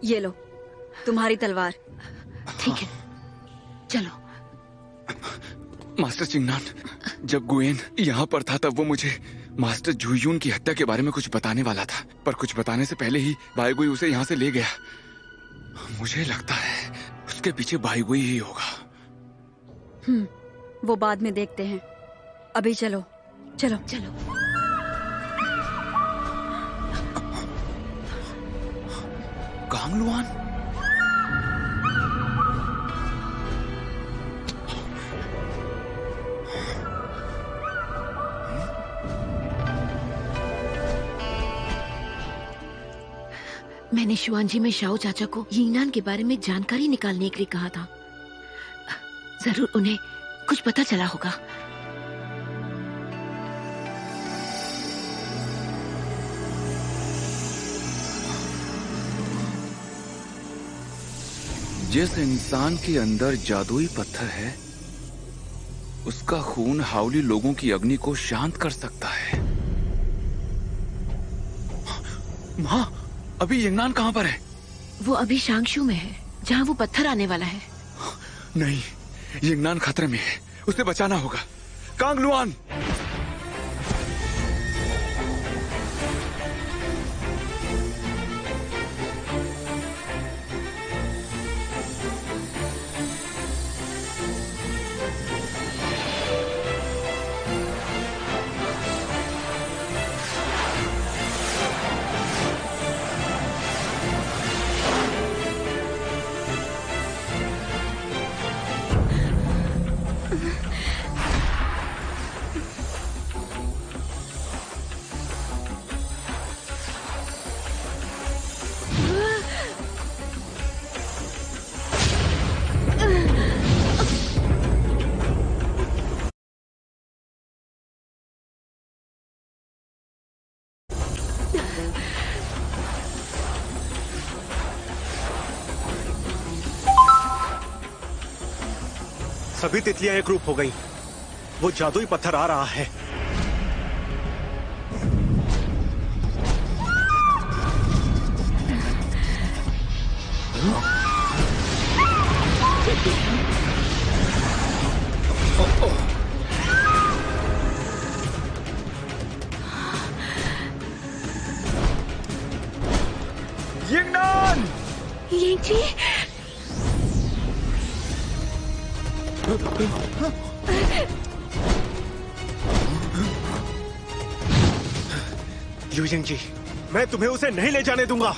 ये लो तुम्हारी तलवार। ठीक है, चलो। मास्टर चिंगनान, जब गुयेन यहाँ पर था तब वो मुझे मास्टर जुयून की हत्या के बारे में कुछ बताने वाला था, पर कुछ बताने से पहले ही बाईगुई उसे यहाँ से ले गया। मुझे लगता है उसके पीछे बाईगुई ही होगा। वो बाद में देखते हैं, अभी चलो चलो चलो। कांगलुआन, मैंने शुआनजी में शाओ चाचा को यिंगनान के बारे में जानकारी निकालने के लिए कहा था। जरूर उन्हें कुछ पता चला होगा। जिस इंसान के अंदर जादुई पत्थर है उसका खून हावली लोगों की अग्नि को शांत कर सकता है। माँ, अभी यिंगनान कहाँ पर है? वो अभी शांगशू में है, जहाँ वो पत्थर आने वाला है। नहीं, यिंगनान खतरे में है, उसे बचाना होगा। कांगलुआन, सभी तितलियां एक रूप हो गई। वो जादुई पत्थर आ रहा है। यिंगनान! यिंगजी! यूजिंग जी, मैं तुम्हें उसे नहीं ले जाने दूंगा।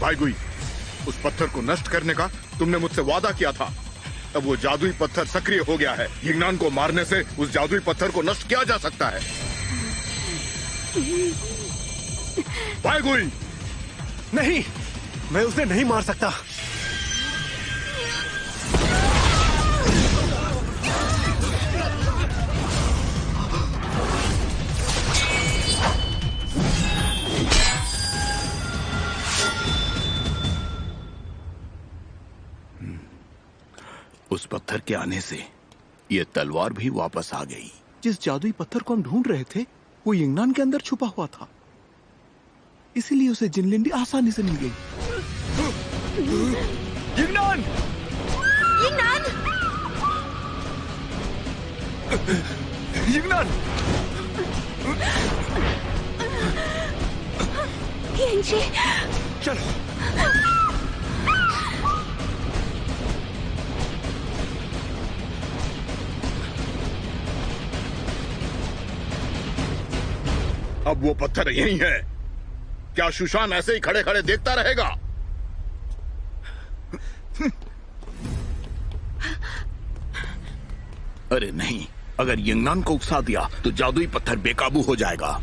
बाईगुई, उस पत्थर को नष्ट करने का तुमने मुझसे वादा किया था। अब वो जादुई पत्थर सक्रिय हो गया है। यिंगनान को मारने से उस जादुई पत्थर को नष्ट किया जा सकता है। बाईगुई! नहीं, मैं उसे नहीं मार सकता। उस पत्थर के आने से ये तलवार भी वापस आ गई। जिस जादुई पत्थर को हम ढूंढ रहे थे वो यिंगनान के अंदर छुपा हुआ था, इसीलिए उसे जिनलिंडी आसानी से मिल गई। यिंगनान! यिंगनान! यिंगनान! यिंगजी! चलो। अब वो पत्थर यही है। क्या सुशान ऐसे ही खड़े खड़े देखता रहेगा? अरे नहीं, अगर यंगनान को उकसा दिया तो जादुई पत्थर बेकाबू हो जाएगा।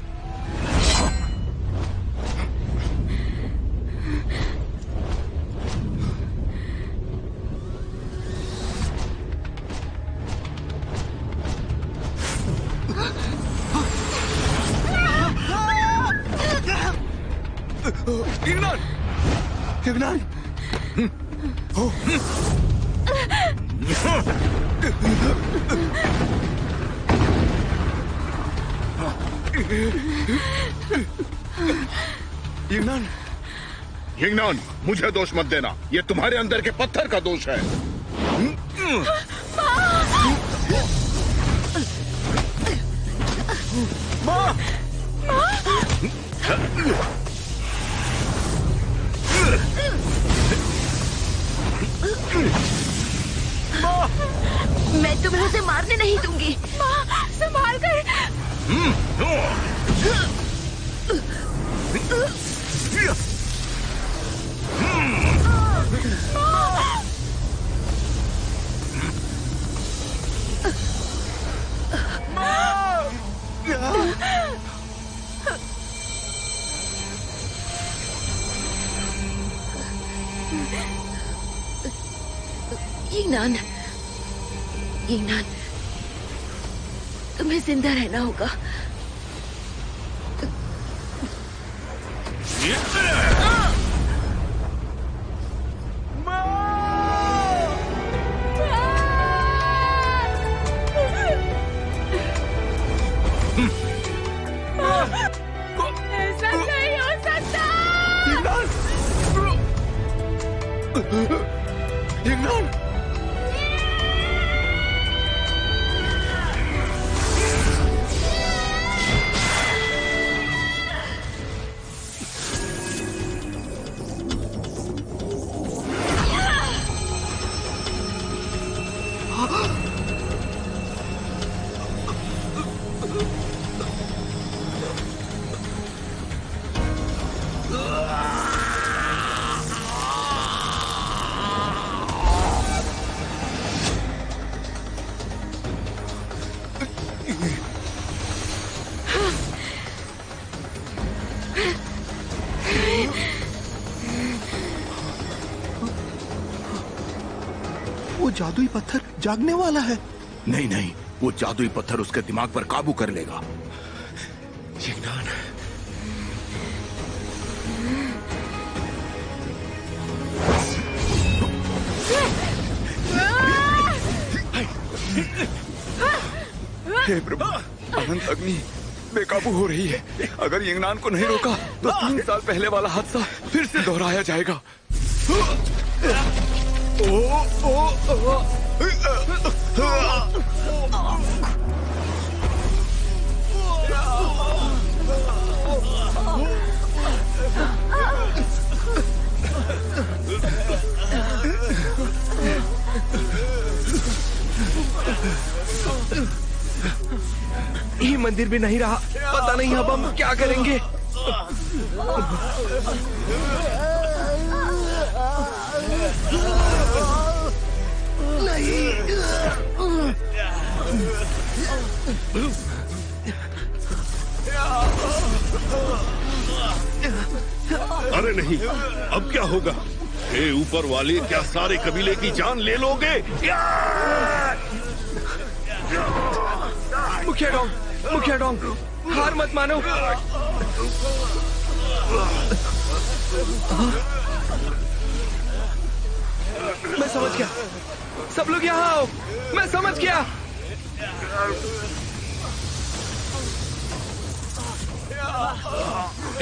यंगनान! यंगनान! यंगनान! यंगनान, मुझे दोष मत देना। ये तुम्हारे अंदर के पत्थर का दोष है। मैं तुम्हें उसे मारने नहीं दूंगी। माँ, संभाल कर। यीनान, यीनान, तुम्हें जिंदा रहना होगा। ऐसा नहीं हो सकता। यंगनान! वो जादुई पत्थर जागने वाला है। नहीं नहीं, वो जादुई पत्थर उसके दिमाग पर काबू कर लेगा। यंगनान! हे प्रभु, अनंत अग्नि बेकाबू हो रही है। अगर यंगनान को नहीं रोका तो 3 साल पहले वाला हादसा फिर से दोहराया जाएगा। ये मंदिर भी नहीं रहा। पता नहीं अब हम क्या करेंगे। अरे नहीं, अब क्या होगा? हे ऊपर वाले, क्या सारे कबीले की जान ले लोगे? मुखिया डोंग, हार मत मानो। मैं समझ गया। सब लोग यहाँ आओ। मैं समझ गया।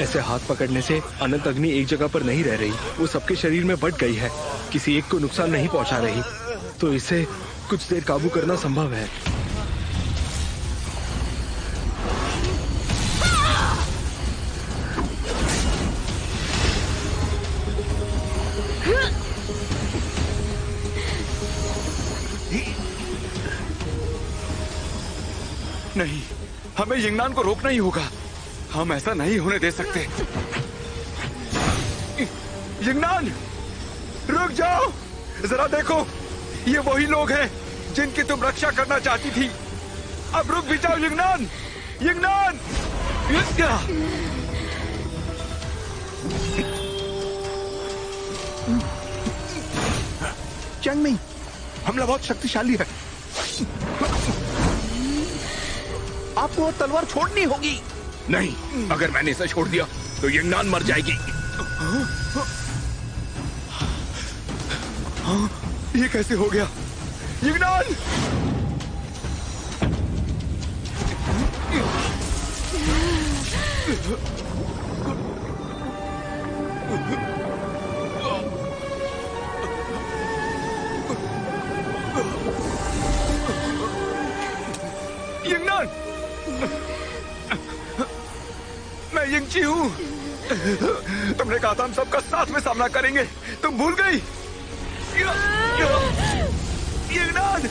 ऐसे हाथ पकड़ने से अनंत अग्नि एक जगह पर नहीं रह रही। वो सबके शरीर में बट गई है। किसी एक को नुकसान नहीं पहुंचा रही, तो इसे कुछ देर काबू करना संभव है। नहीं, हमें यिंगनान को रोकना ही होगा। हम ऐसा नहीं होने दे सकते। यिंगनान, रुक जाओ, जरा देखो, ये वही लोग हैं जिनकी तुम रक्षा करना चाहती थी। अब रुक भी जाओ यिंगनान, यिंगनान। चैंगमी, हमला बहुत शक्तिशाली है। आपको वो तलवार छोड़नी होगी। नहीं, अगर मैंने इसे छोड़ दिया तो यिंगनान मर जाएगी। ये कैसे हो गया? यिंगनान! यिंगनान! मैं यिंगची हूँ। तुमने कहा था हम सबका साथ में सामना करेंगे, तुम भूल गई? यिंगनान!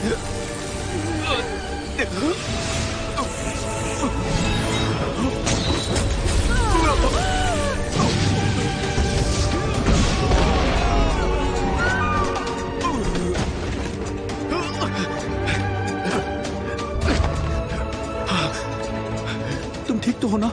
तुम ठीक तो हो ना?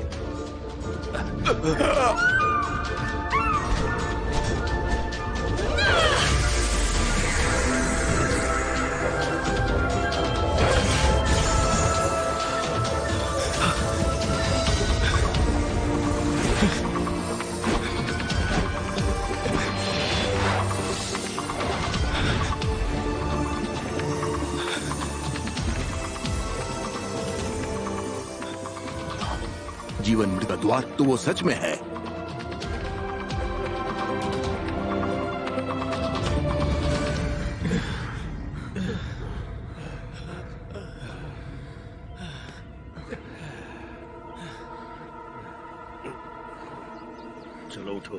जीवन मृत्यु का द्वार तो वो सच में है। चलो उठो।